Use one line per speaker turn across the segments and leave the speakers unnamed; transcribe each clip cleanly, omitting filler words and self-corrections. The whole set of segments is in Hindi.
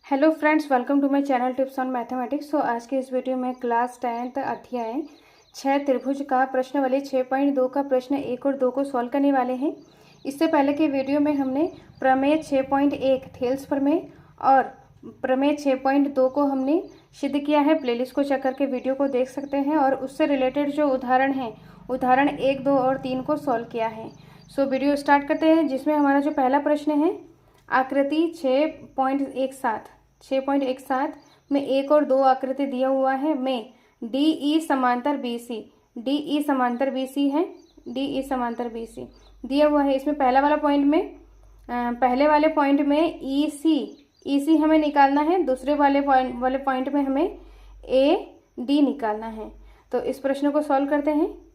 Hello friends, welcome to my channel tips on mathematics. So आज के इस वीडियो में क्लास 10th अध्याय 6 त्रिभुज का प्रश्नावली 6.2 का प्रश्न 1 और 2 को सॉल्व करने वाले हैं। इससे पहले के वीडियो में हमने प्रमेय 6.1 थेल्स प्रमेय और प्रमेय 6.2 को हमने सिद्ध किया है। प्लेलिस्ट को चेक करके वीडियो को देख सकते हैं और उससे रिलेटेड जो उदाहरण हैं, उदाहरण 1, 2 और 3 को सॉल्व किया है। सो वीडियो स्टार्ट करते हैं, जिसमें हमारा जो पहला प्रश्न है आकृति 6.17 में 1 और 2 आकृति दिया हुआ है। में डी ई समांतर बी सी, डी ई समांतर बी सी है, डी ई समांतर बी सी दिया हुआ है। इसमें पहले वाले पॉइंट में ई सी हमें निकालना है, दूसरे वाले पॉइंट में हमें ए डी निकालना है। तो इस प्रश्न को सॉल्व करते हैं।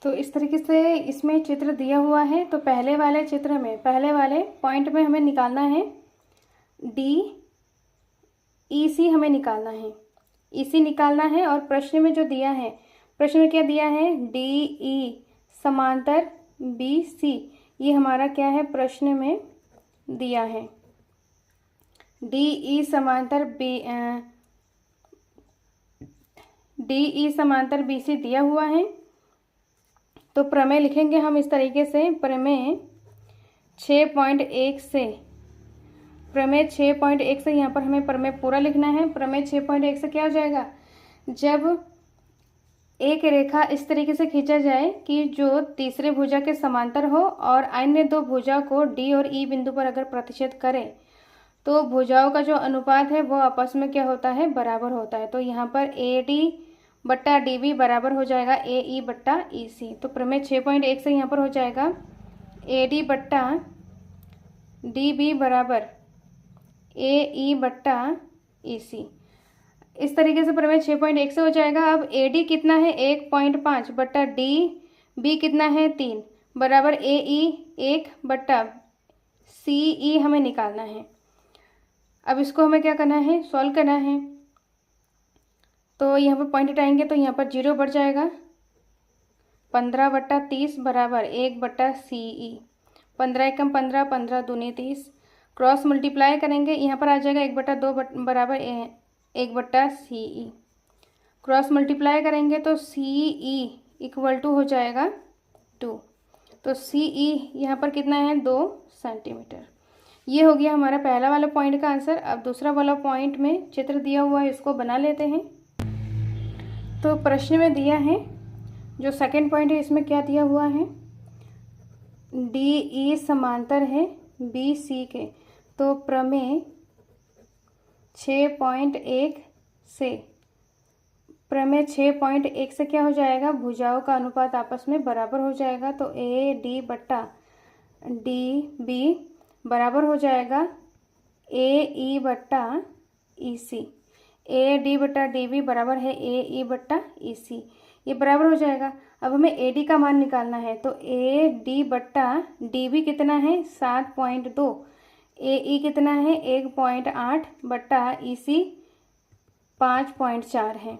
तो इस तरीके से इसमें चित्र दिया हुआ है। तो पहले वाले पॉइंट में हमें निकालना है डी ई सी, हमें निकालना है ई सी निकालना है। और प्रश्न में जो दिया है, प्रश्न में क्या दिया है, डी ई समांतर बी सी, ये हमारा क्या है, प्रश्न में दिया है डी ई समांतर बी सी दिया हुआ है। तो प्रमेय लिखेंगे हम इस तरीके से, प्रमेय 6.1 से यहाँ पर हमें प्रमेय पूरा लिखना है। प्रमेय 6.1 से क्या हो जाएगा, जब एक रेखा इस तरीके से खींचा जाए कि जो तीसरे भुजा के समांतर हो और अन्य दो भुजा को डी और ई बिंदु पर अगर प्रतिच्छेद करे तो भुजाओं का जो अनुपात है वो आपस में क्या होता है, बराबर होता है। तो यहाँ पर ए डी बट्टा डी बी बराबर हो जाएगा ए ई बट्टा ई सी। तो प्रमेय 6.1 से यहाँ पर हो जाएगा ए डी बट्टा डी बी बराबर ए ई बट्टा ई सी। इस तरीके से प्रमेय 6.1 से हो जाएगा। अब ए डी कितना है, 1.5 बट्टा डी बी कितना है, 3 बराबर ए ई 1 बट्टा सी ई हमें निकालना है। अब इसको हमें क्या करना है, सॉल्व करना है। तो यहाँ पर पॉइंट हटाएंगे तो यहाँ पर 0 बढ़ जाएगा। 15 बट्टा 30 बराबर 1 बट्टा सी ई, 15 एकम 15, 15 दूनी 30, क्रॉस मल्टीप्लाई करेंगे, यहाँ पर आ जाएगा 1 बट्टा 2 बराबर 1 बट्टा सी ई। क्रॉस मल्टीप्लाई करेंगे तो सी ई इक्वल टू हो जाएगा 2। तो सी ई यहाँ पर कितना है, 2 सेंटीमीटर। ये हो गया हमारा पहला वाला पॉइंट का आंसर। अब दूसरा वाला पॉइंट में चित्र दिया हुआ है, इसको बना लेते हैं। तो प्रश्न में दिया है, जो सेकंड पॉइंट है इसमें क्या दिया हुआ है, डी ई समांतर है बी सी के। तो प्रमेय 6.1 से क्या हो जाएगा, भुजाओं का अनुपात आपस में बराबर हो जाएगा। तो ए डी बट्टा डी बी बराबर हो जाएगा ए ई बट्टा ई सी। ए डी बट्टा डी बी बराबर है ए ई बट्टा ई सी, ये बराबर हो जाएगा। अब हमें ए डी का मान निकालना है। तो ए डी बट्टा डी बी कितना है, 7.2, ए ई कितना है, 1.8 बट्टा ई सी 5.4 है।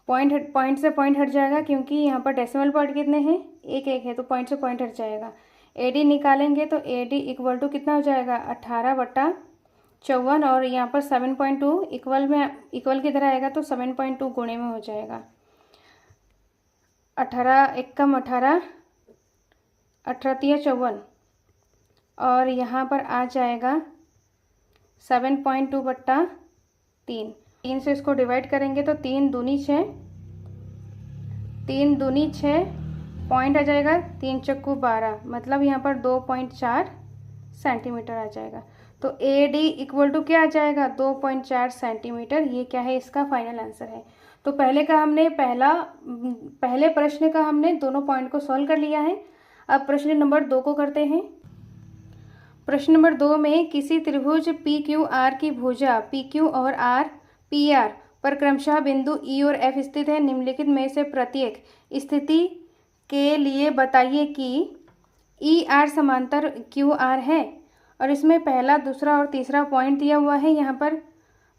पॉइंट से पॉइंट हट जाएगा, क्योंकि यहाँ पर डेसिमल पॉइंट कितने हैं, 1 1 है, तो पॉइंट से पॉइंट हट जाएगा। ए डी निकालेंगे तो ए डी इक्वल टू कितना हो जाएगा, 18 बट्टा 54, और यहाँ पर 7.2 इक्वल किधर आएगा, तो 7.2 गुणे में हो जाएगा। 18 एकम 18, 18 तिया 54, और यहाँ पर आ जाएगा 7.2 बट्टा 3 से इसको डिवाइड करेंगे तो 3 दूनी 6, 3 दूनी 6, पॉइंट आ जाएगा 3 चक्कू 12, मतलब यहाँ पर 2.4 सेंटीमीटर आ जाएगा। तो ए डी इक्वल टू क्या आ जाएगा, 2.4 सेंटीमीटर। ये क्या है, इसका फाइनल आंसर है। तो पहले प्रश्न का हमने दोनों पॉइंट को सॉल्व कर लिया है। अब प्रश्न नंबर 2 को करते हैं। प्रश्न नंबर 2 में किसी त्रिभुज पी क्यू आर की भुजा पी क्यू और आर पी आर पर क्रमशः बिंदु ई और एफ स्थित है। निम्नलिखित में से प्रत्येक स्थिति के लिए बताइए कि ई आर समांतर क्यू आर है। और इसमें पहला, दूसरा और तीसरा पॉइंट दिया हुआ है, यहाँ पर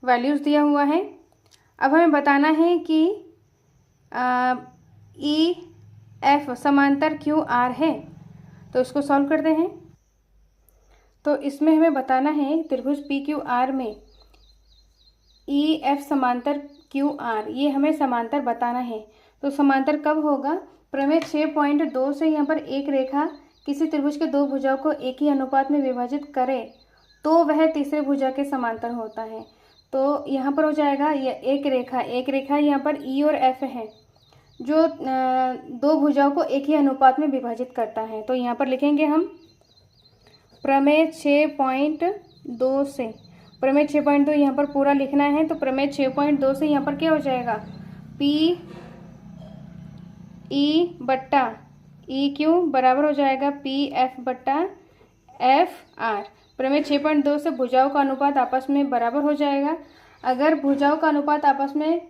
वैल्यूज़ दिया हुआ है। अब हमें बताना है कि ई एफ समांतर क्यू आर है। तो इसको सॉल्व करते हैं। तो इसमें हमें बताना है त्रिभुज पी क्यू आर में ई एफ समांतर क्यू आर, ये हमें समांतर बताना है। तो समांतर कब होगा? प्रमेय 6.2 से यहाँ पर एक रेखा किसी त्रिभुज के दो भुजाओं को एक ही अनुपात में विभाजित करे तो वह तीसरे भुजा के समांतर होता है। तो यहाँ पर हो जाएगा ये एक रेखा यहाँ पर ई और एफ है जो दो भुजाओं को एक ही अनुपात में विभाजित करता है। तो यहाँ पर लिखेंगे हम प्रमेय 6.2 से, प्रमेय 6.2 यहाँ पर पूरा लिखना है। तो प्रमेय 6.2 से यहाँ पर क्या हो जाएगा? पी ई बट्टा ई क्यू बराबर हो जाएगा पी एफ बट्टा एफ आर। प्रमेय 6.2 से भुजाओं का अनुपात आपस में बराबर हो जाएगा। अगर भुजाओं का अनुपात आपस में,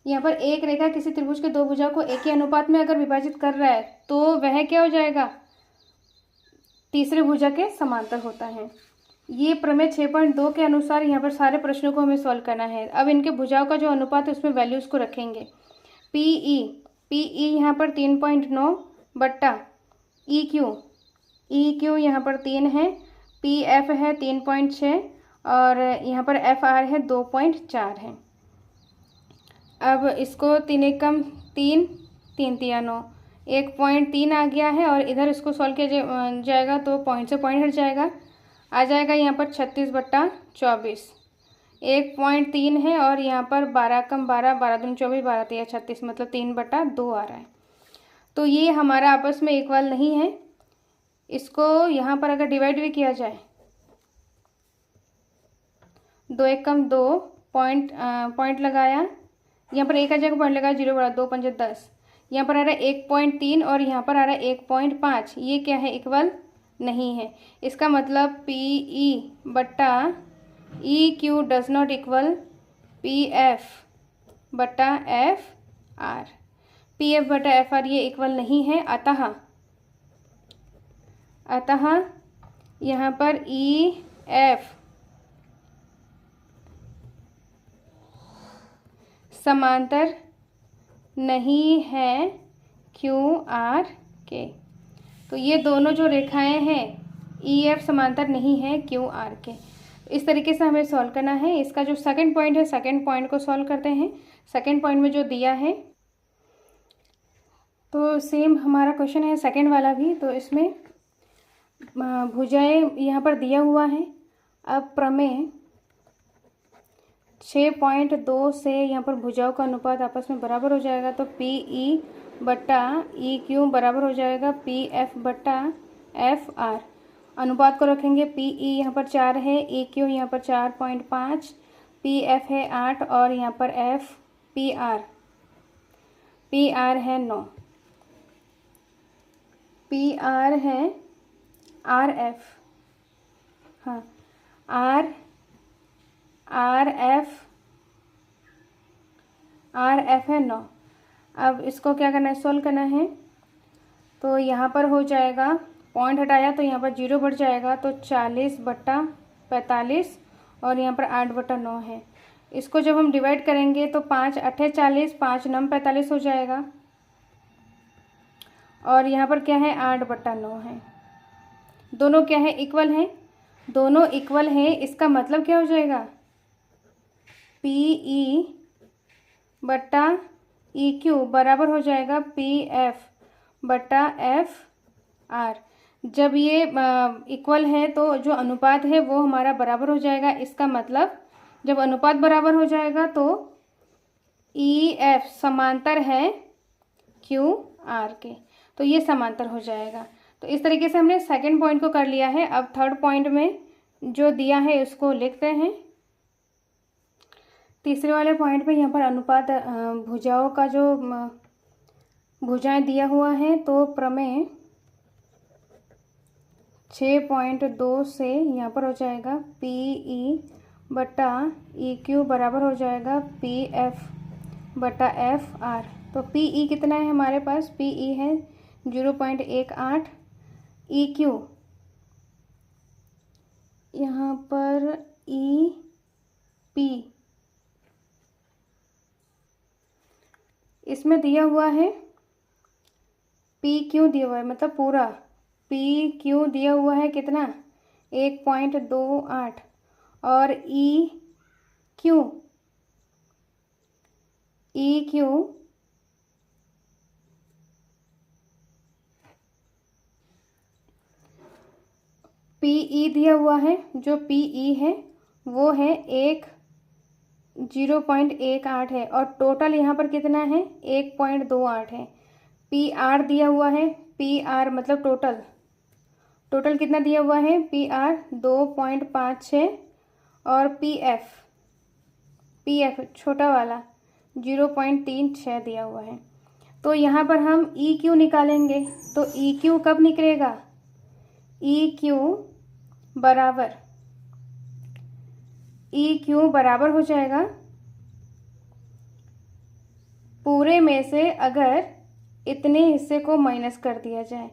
यहाँ पर एक रेखा किसी त्रिभुज के दो भुजाओं को एक ही अनुपात में अगर विभाजित कर रहा है तो वह क्या हो जाएगा? तीसरे भुजा के समांतर होता है। ये प्रमेय 6.2 के अनुसार यहाँ पर सारे प्रश्नों को हमें सॉल्व करना है। अब इनके भुजाओं का जो अनुपात है उसमें वैल्यूज़ को रखेंगे। पी ई यहाँ पर 3.9 बट्टा ई क्यू यहाँ पर 3 है, पी एफ है 3.6 और यहाँ पर एफ आर है 2.4 है। अब इसको 3 एकम 3, 3 तिया 9, 1.3 आ गया है और इधर इसको सॉल्व किया जाएगा तो पॉइंट से पॉइंट हट जाएगा, आ जाएगा यहाँ पर 36/24। 1.3 है और यहाँ पर 12 कम 12, 12 दूनी 24, 12 तिया 36, मतलब 3/2 आ रहा है। तो ये हमारा आपस में इक्वल नहीं है। इसको यहाँ पर अगर डिवाइड भी किया जाए, 2 एकम 2 पॉइंट लगाया, यहाँ पर एक आ जाएगा, पॉइंट लगाया, 0 बड़ा 2 पंजे 10, यहाँ पर आ रहा है 1.3 और यहाँ पर आ रहा है 1.5। ये क्या है? इक्वल नहीं है। इसका मतलब पी ई बट्टा E Q does not equal P F बट्टा एफ आर। पी एफ बटा एफ आर ये इक्वल नहीं है। अतः यहाँ पर ई एफ समांतर नहीं है क्यू आर के। तो ये दोनों जो रेखाएं हैं ई एफ समांतर नहीं है क्यू आर के। इस तरीके से हमें सॉल्व करना है। इसका जो सेकंड पॉइंट है, सेकंड पॉइंट को सॉल्व करते हैं। सेकंड पॉइंट में जो दिया है तो सेम हमारा क्वेश्चन है सेकंड वाला भी। तो इसमें भुजाएं यहाँ पर दिया हुआ है। अब प्रमेय 6.2 से यहाँ पर भुजाओं का अनुपात आपस में बराबर हो जाएगा। तो पी ई बट्टा ई क्यू बराबर हो जाएगा पी एफ बट्टा एफ आर। अनुपात को रखेंगे, पी ई यहाँ पर 4 है, ई क्यू यहाँ पर 4.5, पी एफ है 8 और यहाँ पर एफ पी आर है 9। पी आर है आर एफ, हाँ आर एफ है 9। अब इसको क्या करना है? सोल्व करना है। तो यहाँ पर हो जाएगा, पॉइंट हटाया तो यहाँ पर 0 बढ़ जाएगा, तो 40/45 और यहाँ पर 8/9 है। इसको जब हम डिवाइड करेंगे तो 5 8 40, 5 9 45 हो जाएगा और यहाँ पर क्या है? 8/9 है। दोनों क्या है? इक्वल हैं। दोनों इक्वल हैं, इसका मतलब क्या हो जाएगा? पी ई बट्टा ई क्यू बराबर हो जाएगा पी एफ बट्टा एफ आर। जब ये इक्वल है तो जो अनुपात है वो हमारा बराबर हो जाएगा। इसका मतलब जब अनुपात बराबर हो जाएगा तो ई एफ समांतर है क्यू आर के। तो ये समांतर हो जाएगा। तो इस तरीके से हमने सेकंड पॉइंट को कर लिया है। अब थर्ड पॉइंट में जो दिया है उसको लिखते हैं। तीसरे वाले पॉइंट में यहाँ पर अनुपात भुजाओं का जो भुजाएं दिया हुआ है, तो प्रमेय 6.2 से यहाँ पर हो जाएगा पी ई बट्टा ई क्यू बराबर हो जाएगा पी एफ बटा एफ आर। तो पी ई कितना है हमारे पास? पी ई है 0.18, ई क्यू यहाँ पर ई पी इसमें दिया हुआ है, पी क्यू दिया हुआ है, मतलब पूरा पी क्यू दिया हुआ है कितना? 1.28 और ई क्यू पीई दिया हुआ है, जो पीई है वो है 0.18 है और टोटल यहाँ पर कितना है 1.28 है। पी आर दिया हुआ है, पी आर मतलब टोटल कितना दिया हुआ है, पी आर 2.56 और पी एफ छोटा वाला 0.36 दिया हुआ है। तो यहाँ पर हम ई क्यू निकालेंगे, तो ई क्यू कब निकलेगा, ई क्यू बराबर हो जाएगा पूरे में से अगर इतने हिस्से को माइनस कर दिया जाए,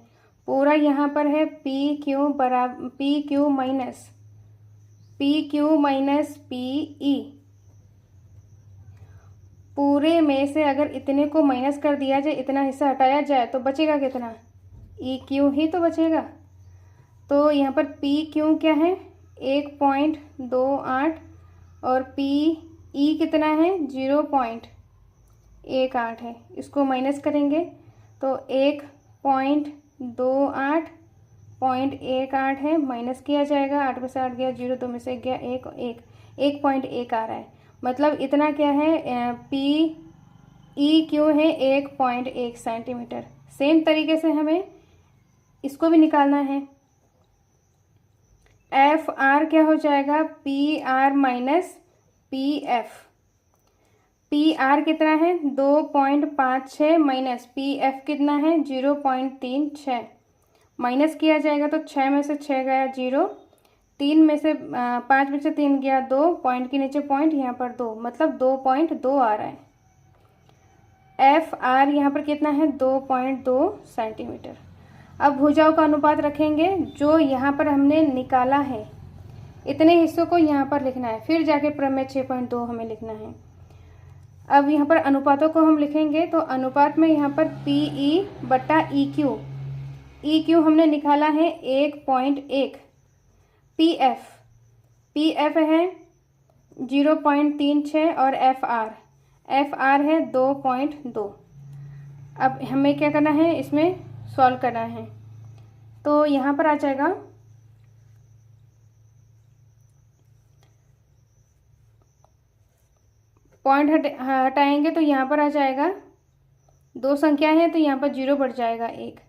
पूरा यहाँ पर है पी क्यू माइनस पीई, पूरे में से अगर इतने को माइनस कर दिया जाए, इतना हिस्सा हटाया जाए तो बचेगा कितना, ई क्यू ही तो बचेगा। तो यहाँ पर पी क्यू क्या है 1.28 और पी ई कितना है 0.18 है। इसको माइनस करेंगे तो 1.28 है, माइनस किया जाएगा, 8 में से 8 गया, 0 2 में से गया 1 आ रहा है। मतलब इतना क्या है, पी ई क्यू है 1.1 सेंटीमीटर। सेम तरीके से हमें इसको भी निकालना है। एफ आर क्या हो जाएगा, P R minus P F. P R कितना है 2.56 माइनस पी एफ कितना है 0.36, माइनस किया जाएगा तो 6 में से 6 गया 0, 3 में से 5 में से 3 गया 2, पॉइंट के नीचे पॉइंट, यहाँ पर 2, मतलब 2.2 आ रहा है। एफ आर यहाँ पर कितना है 2.2 सेंटीमीटर। अब भुजाओं का अनुपात रखेंगे, जो यहाँ पर हमने निकाला है इतने हिस्सों को यहाँ पर लिखना है, फिर जाके प्रमेय 6.2 हमें लिखना है। अब यहाँ पर अनुपातों को हम लिखेंगे, तो अनुपात में यहाँ पर पी ई बटा ई क्यू हमने निकाला है 1.1, पी एफ है 0.36 और एफ आर है 2.2। अब हमें क्या करना है, इसमें सॉल्व करना है। तो यहाँ पर आ जाएगा पॉइंट हटाएंगे तो यहाँ पर आ जाएगा, 2 संख्या है तो यहाँ पर 0 बढ़ जाएगा 1,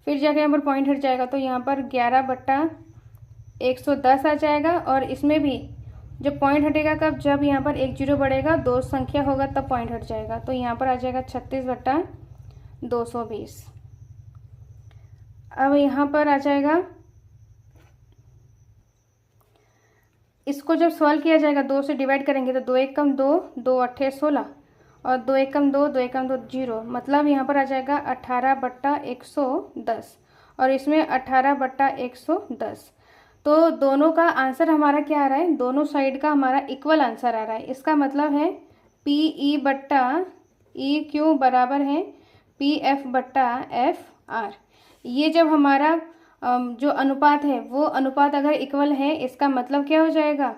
फिर जाके यहाँ पर पॉइंट हट जाएगा तो यहाँ पर 11/110 आ जाएगा। और इसमें भी जब पॉइंट हटेगा कब, जब यहाँ पर 1 0 बढ़ेगा, 2 संख्या होगा तब पॉइंट हट जाएगा। तो यहाँ पर आ जाएगा 36/220। अब यहाँ पर आ जाएगा, इसको जब सॉल्व किया जाएगा 2 से डिवाइड करेंगे तो 2 1 कम 2, 2 8 16 और 2 1 कम 2, 2 1 कम 2 0, मतलब यहाँ पर आ जाएगा 18/110 और इसमें 18/110। तो दोनों का आंसर हमारा क्या आ रहा है, दोनों साइड का हमारा इक्वल आंसर आ रहा है। इसका मतलब है पी ई बट्टा ई क्यू बराबर है पी एफ बट्टा एफ आर। ये जब हमारा जो अनुपात है वो अनुपात अगर इक्वल है, इसका मतलब क्या हो जाएगा,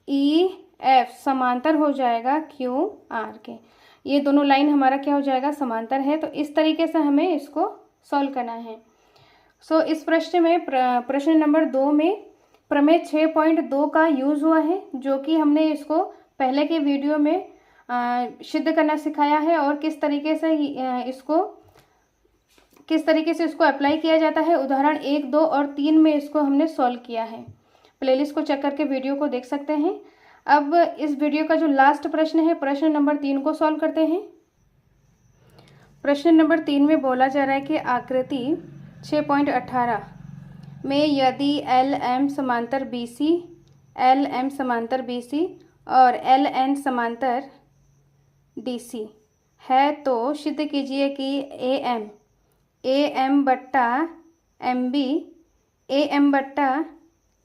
ई एफ समांतर हो जाएगा क्यू आर के। ये दोनों लाइन हमारा क्या हो जाएगा, समांतर है। तो इस तरीके से हमें इसको सॉल्व करना है। इस प्रश्न में प्रश्न नंबर 2 में प्रमेय 6.2 का यूज हुआ है, जो कि हमने इसको पहले के वीडियो में सिद्ध करना सिखाया है और किस तरीके से इसको अप्लाई किया जाता है। उदाहरण 1, 2 और 3 में इसको हमने सॉल्व किया है। प्लेलिस्ट को चेक करके वीडियो को देख सकते हैं। अब इस वीडियो का जो लास्ट प्रश्न है, प्रश्न नंबर 3 को सॉल्व करते हैं। प्रश्न नंबर 3 में बोला जा रहा है कि आकृति 6.18 में यदि एल एम समांतर बी सी और एल एन समांतर डी सी है तो सिद्ध कीजिए कि ए एम बट्टा एम बी, ए एम बट्टा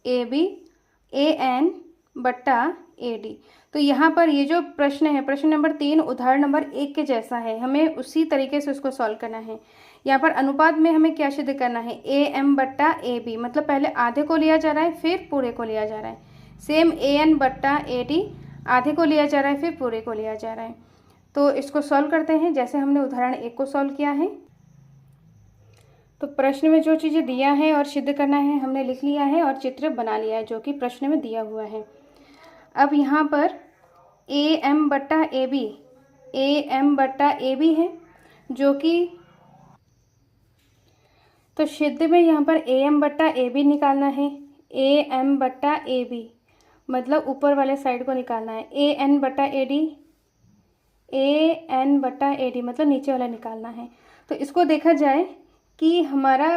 ए बी, ए एन बट्टा ए डी। तो यहाँ पर ये जो प्रश्न है, प्रश्न नंबर 3 उदाहरण नंबर 1 के जैसा है, हमें उसी तरीके से उसको सॉल्व करना है। यहाँ पर अनुपात में हमें क्या सिद्ध करना है, ए एम बट्टा ए बी, मतलब पहले आधे को लिया जा रहा है फिर पूरे को लिया जा रहा है। सेम ए एन बट्टा ए डी, आधे को लिया जा रहा है फिर पूरे को लिया जा रहा है। तो इसको सॉल्व करते हैं जैसे हमने उदाहरण 1 को सॉल्व किया है। तो प्रश्न में जो चीज़ें दिया है और सिद्ध करना है हमने लिख लिया है और चित्र बना लिया है जो कि प्रश्न में दिया हुआ है। अब यहाँ पर ए एम बट्टा ए बी, ए एम बट्टा ए बी है जो कि, तो सिद्ध में यहाँ पर ए एम बट्टा ए बी निकालना है। ए एम बट्टा ए बी मतलब ऊपर वाले साइड को निकालना है। ए एन बट्टा ए डी, ए एन बट्टा ए डी मतलब नीचे वाला निकालना है। तो इसको देखा जाए कि हमारा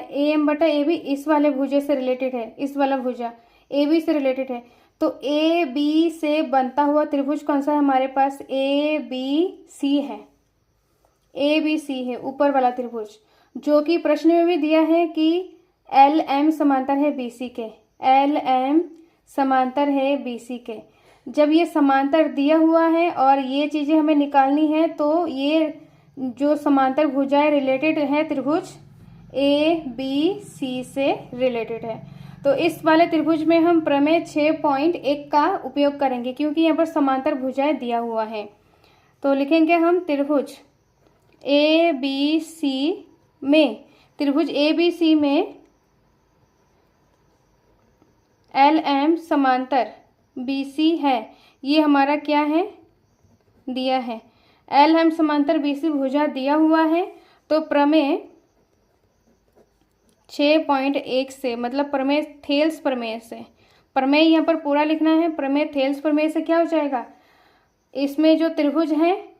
ए एम बटा ए बी इस वाले भुजा से रिलेटेड है, इस वाला भुजा ए बी से रिलेटेड है। तो ए बी से बनता हुआ त्रिभुज कौन सा है हमारे पास, ए बी सी है, ए बी सी है ऊपर वाला त्रिभुज, जो कि प्रश्न में भी दिया है कि एल एम समांतर है बी सी के, एल एम समांतर है बी सी के। जब ये समांतर दिया हुआ है और ये चीज़ें हमें निकालनी है तो ये जो समांतर भुजाएं रिलेटेड है त्रिभुज ए बी सी से रिलेटेड है। तो इस वाले त्रिभुज में हम प्रमेय 6.1 का उपयोग करेंगे क्योंकि यहाँ पर समांतर भुजाएं दिया हुआ है। तो लिखेंगे हम त्रिभुज ए बी सी में, त्रिभुज ए बी सी में एल एम समांतर बी सी है, ये हमारा क्या है दिया है। एल एम समांतर बी सी भुजा दिया हुआ है तो प्रमेय 6.1 से, मतलब प्रमेय थेल्स प्रमेय से, प्रमेय यहाँ पर पूरा लिखना है। प्रमेय थेल्स प्रमेय से क्या हो जाएगा, इसमें जो त्रिभुज है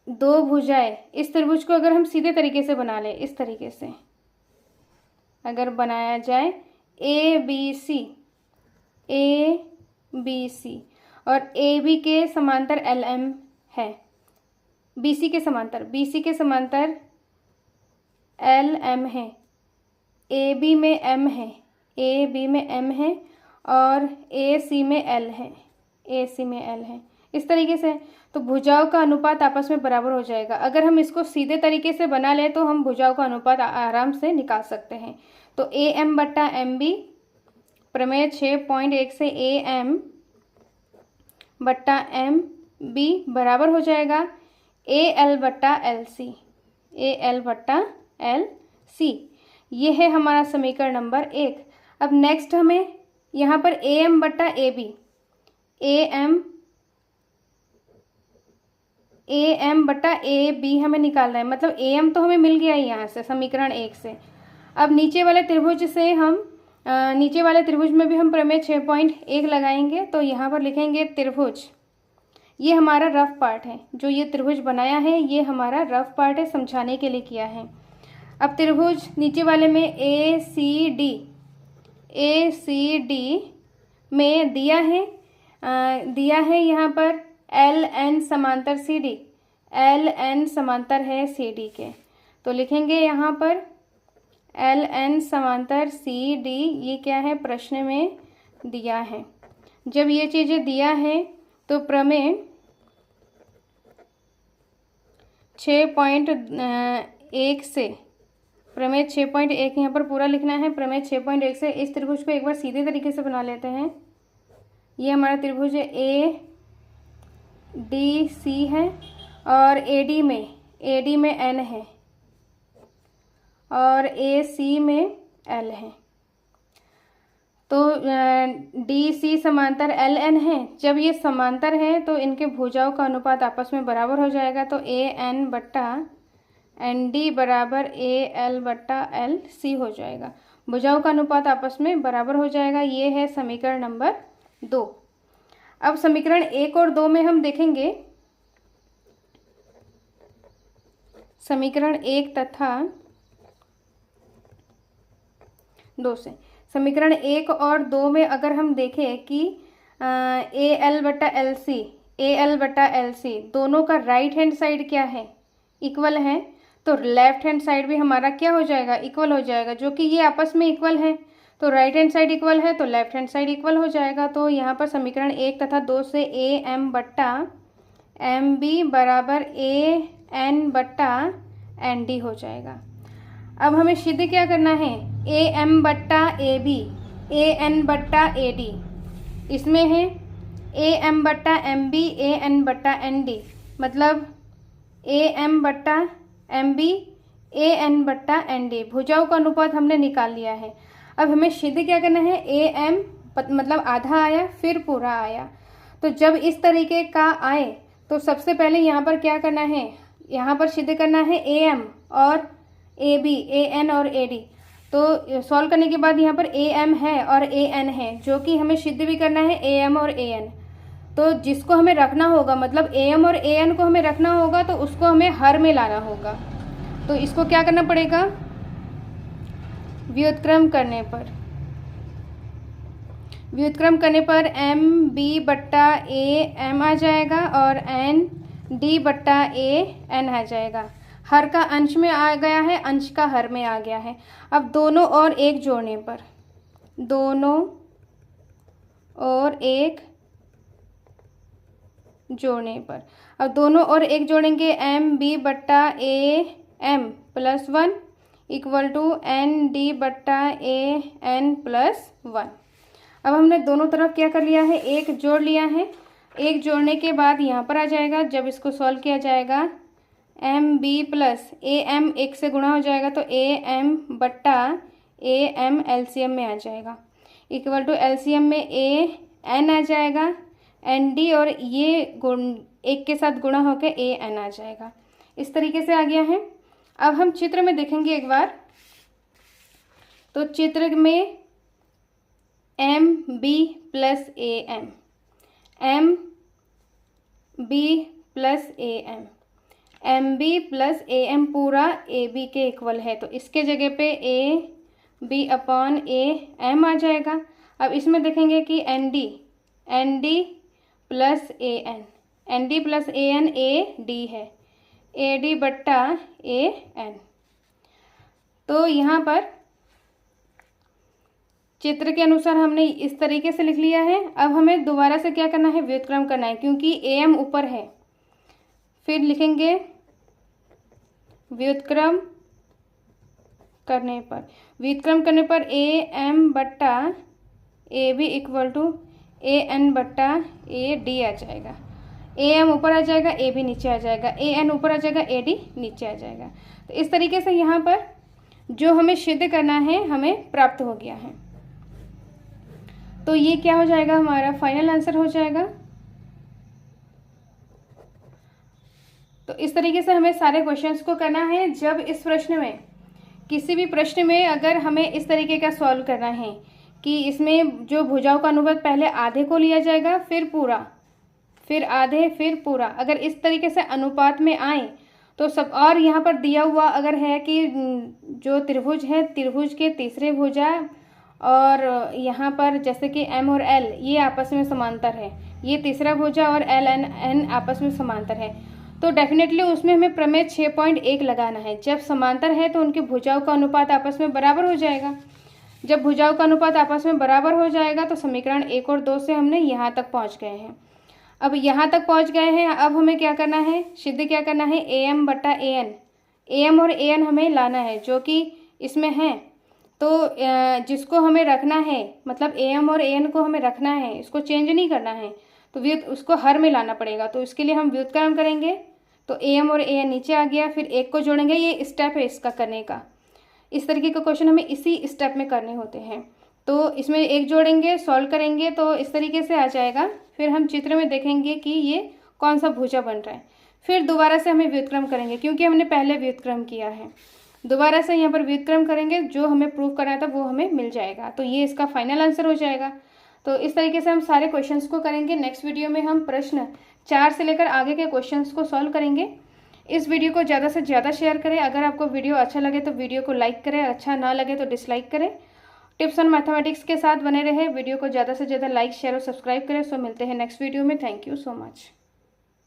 दो भुजाएं, इस त्रिभुज को अगर हम सीधे तरीके से बना लें, इस तरीके से अगर बनाया जाए A B C, A B C और ए बी के समांतर एल एम है, बी सी के समांतर, बी सी के समांतर एल एम है, ए बी में एम है, ए बी में एम है और ए सी में एल है, ए सी में एल है, इस तरीके से। तो भुजाओं का अनुपात आपस में बराबर हो जाएगा। अगर हम इसको सीधे तरीके से बना लें तो हम भुजाओं का अनुपात आराम से निकाल सकते हैं। तो ए एम बट्टा एम बी, प्रमेय 6.1 से ए एम बट्टा एम बी बराबर हो जाएगा ए एल बट्टा एल सी, ए एल बट्टा एल सी। ये है हमारा समीकरण नंबर 1। अब नेक्स्ट हमें यहाँ पर ए एम बट्टा ए बी, ए एम बट्टा ए बी हमें निकालना है, मतलब ए एम तो हमें मिल गया है यहाँ से समीकरण 1 से। अब नीचे वाले त्रिभुज से हम नीचे वाले त्रिभुज में भी हम प्रमेय 6.1 लगाएंगे। तो यहाँ पर लिखेंगे त्रिभुज, ये हमारा रफ पार्ट है, जो ये त्रिभुज बनाया है ये हमारा रफ पार्ट है, समझाने के लिए किया है। अब त्रिभुज नीचे वाले में ए सी डी में दिया है यहाँ पर एल एन समांतर सी डी, एल एन समांतर है सी डी के। तो लिखेंगे यहाँ पर एल एन समांतर सी डी, ये क्या है प्रश्न में दिया है। जब ये चीज़ें दिया है तो प्रमेय 6.1 से, प्रमेय 6.1 यहाँ पर पूरा लिखना है। प्रमेय 6.1 से इस त्रिभुज को एक बार सीधे तरीके से बना लेते हैं। ये हमारा त्रिभुज है ए डी सी है और ए डी में एन है और ए सी में एल है। तो डी सी समांतर एल एन है। जब ये समांतर है तो इनके भुजाओं का अनुपात आपस में बराबर हो जाएगा। तो ए एन बट्टा एन डी बराबर ए एल बट्टा एल सी हो जाएगा। भुजाओं का अनुपात आपस में बराबर हो जाएगा। ये है समीकरण नंबर 2। अब समीकरण 1 और 2 में हम देखेंगे समीकरण 1 तथा 2 से। समीकरण 1 और 2 में अगर हम देखें कि ए एल बट्टा एल सी दोनों का राइट हैंड साइड क्या है, इक्वल है, तो लेफ्ट हैंड साइड भी हमारा क्या हो जाएगा, इक्वल हो जाएगा। जो कि ये आपस में इक्वल है तो राइट हैंड साइड इक्वल है तो लेफ्ट हैंड साइड इक्वल हो जाएगा। तो यहाँ पर समीकरण 1 तथा 2 से ए एम बट्टा एम बी बराबर ए एन बट्टा ND हो जाएगा। अब हमें सिद्ध क्या करना है, AM बट्टा AB, AN बट्टा AD, इसमें है AM बट्टा MB, AN बट्टा ND, मतलब AM बट्टा MB, AN बट्टा ND, भुजाओं का अनुपात हमने निकाल लिया है। अब हमें सिद्ध क्या करना है, AM मतलब आधा आया फिर पूरा आया, तो जब इस तरीके का आए तो सबसे पहले यहाँ पर क्या करना है, यहाँ पर सिद्ध करना है AM और AB, AN और AD। तो सॉल्व करने के बाद यहाँ पर AM है और AN है, जो कि हमें सिद्ध भी करना है AM और AN। तो जिसको हमें रखना होगा, मतलब AM और AN को हमें रखना होगा, तो उसको हमें हर में लाना होगा। तो इसको क्या करना पड़ेगा, व्युत्क्रम करने पर MB बट्टा AM आ जाएगा और ND बट्टा AN आ जाएगा। हर का अंश में आ गया है, अंश का हर में आ गया है। अब दोनों और एक जोड़ने पर, अब दोनों और एक जोड़ेंगे, MB बट्टा AM plus 1 equal to ND बट्टा AN प्लस 1। अब हमने दोनों तरफ क्या कर लिया है, एक जोड़ लिया है। एक जोड़ने के बाद यहाँ पर आ जाएगा, जब इसको सॉल्व किया जाएगा MB प्लस AM एक से गुणा हो जाएगा, तो AM बट्टा AM LCM में आ जाएगा, इक्वल टू LCM में AN आ जाएगा, ND और ये एक के साथ गुणा होकर AN आ जाएगा। इस तरीके से आ गया है। अब हम चित्र में देखेंगे एक बार, तो चित्र में MB plus AM, MB plus AM, MB plus AM पूरा AB के इक्वल है, तो इसके जगह पे AB अपॉन AM आ जाएगा। अब इसमें देखेंगे कि ND plus AN, ND plus AN AD है, AD बट्टा AN। तो यहाँ पर चित्र के अनुसार हमने इस तरीके से लिख लिया है। अब हमें दोबारा से क्या करना है, व्युत्क्रम करना है, क्योंकि AM ऊपर है। फिर लिखेंगे व्युत्क्रम करने पर AM बट्टा AB इक्वल टू AN बट्टा AD आ जाएगा। AM ऊपर आ जाएगा, AB नीचे आ जाएगा, AN ऊपर आ जाएगा, AD नीचे आ जाएगा। तो इस तरीके से यहाँ पर जो हमें सिद्ध करना है हमें प्राप्त हो गया है। तो ये क्या हो जाएगा, हमारा फाइनल आंसर हो जाएगा। तो इस तरीके से हमें सारे क्वेश्चंस को करना है। जब इस प्रश्न में, किसी भी प्रश्न में अगर हमें इस तरीके का सॉल्व करना है कि इसमें जो भुजाओं का अनुपात पहले आधे को लिया जाएगा, फिर पूरा, फिर आधे, फिर पूरा, अगर इस तरीके से अनुपात में आए तो सब। और यहाँ पर दिया हुआ अगर है कि जो त्रिभुज है, त्रिभुज के तीसरे भुजा और यहाँ पर जैसे कि M और L ये आपस में समांतर है, ये तीसरा भुजा और LN आपस में समांतर है, तो डेफिनेटली उसमें हमें प्रमेय 6.1 लगाना है। जब समांतर है तो उनकी भुजाओं का अनुपात आपस में बराबर हो जाएगा। जब भुजाओं का अनुपात आपस में बराबर हो जाएगा तो समीकरण 1 और 2 से हमने यहाँ तक पहुँच गए हैं। अब यहाँ तक पहुँच गए हैं, अब हमें क्या करना है, सिद्ध क्या करना है, AM बट्टा AN, AM और AN हमें लाना है, जो कि इसमें है। तो जिसको हमें रखना है, मतलब AM और AN को हमें रखना है, इसको चेंज नहीं करना है, तो उसको हर में लाना पड़ेगा। तो इसके लिए हम व्युत्क्रम करेंगे, तो AM और AN नीचे आ गया, फिर एक को जोड़ेंगे। ये स्टेप है इसका करने का। इस तरीके का क्वेश्चन हमें इसी स्टेप में करने होते हैं। तो इसमें एक जोड़ेंगे, सॉल्व करेंगे, तो इस तरीके से आ जाएगा। फिर हम चित्र में देखेंगे कि ये कौन सा भुजा बन रहा है। फिर दोबारा से हमें व्युत्क्रम करेंगे, क्योंकि हमने पहले व्युत्क्रम किया है। दोबारा से यहाँ पर व्युत्क्रम करेंगे, जो हमें प्रूव करना था वो हमें मिल जाएगा। तो ये इसका फाइनल आंसर हो जाएगा। तो इस तरीके से हम सारे क्वेश्चंस को करेंगे। नेक्स्ट वीडियो में हम प्रश्न 4 से लेकर आगे के क्वेश्चंस को सॉल्व करेंगे। इस वीडियो को ज़्यादा से ज़्यादा शेयर करें। अगर आपको वीडियो अच्छा लगे तो वीडियो को लाइक करें, अच्छा ना लगे तो डिसलाइक करें। टिप्स ऑन मैथमेटिक्स के साथ बने रहे। वीडियो को ज़्यादा से ज़्यादा लाइक, शेयर और सब्सक्राइब करें। सो मिलते हैं नेक्स्ट वीडियो में। Thank you so much.